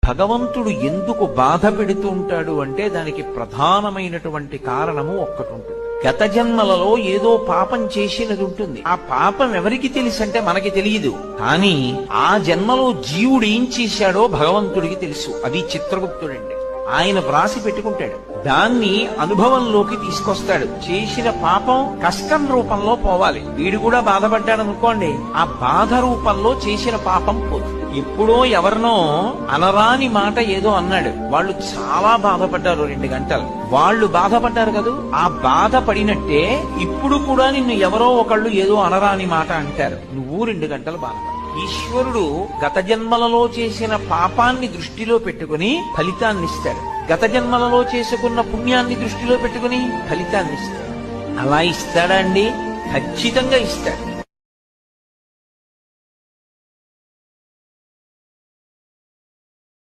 భగవంతుడు ఎందుకు బాధ పెడుతూ ఉంటాడు అంటే దానికి ప్రధానమైనటువంటి కారణము ఒక్కటి ఉంటుంది. గత జన్మలలో ఏదో పాపం చేసినది ఉంటుంది. ఆ పాపం ఎవరికి తెలుసంటే మనకి తెలియదు. కానీ ఆ జన్మలో జీవుడు ఏం చేశాడో భగవంతుడికి తెలుసు. అది చిత్రగుప్తుడండి. ఆయన వ్రాసి పెట్టుకుంటాడు. దాన్ని అనుభవంలోకి తీసుకొస్తాడు. చేసిన పాపం కష్టం రూపంలో పోవాలి. వీడు కూడా బాధపడ్డాడు అనుకోండి, ఆ బాధ రూపంలో చేసిన పాపం పోతుంది. ఎప్పుడో ఎవరినో అనరాని మాట ఏదో అన్నాడు, వాళ్ళు చాలా బాధపడ్డారు. 2 గంటలు వాళ్ళు బాధపడ్డారు కదూ. ఆ బాధపడినట్టే ఇప్పుడు కూడా నిన్ను ఎవరో ఒకళ్ళు ఏదో అనరాని మాట అంటారు, నువ్వు 2 గంటలు బాధపడ్డావు. ఈశ్వరుడు గత జన్మలలో చేసిన పాపాన్ని దృష్టిలో పెట్టుకుని ఫలితాన్ని ఇస్తాడు. గత జన్మలలో చేసుకున్న పుణ్యాన్ని దృష్టిలో పెట్టుకుని ఫలితాన్ని ఇస్తాడు. అలా ఇస్తాడా అండి? ఖచ్చితంగా ఇస్తాడు.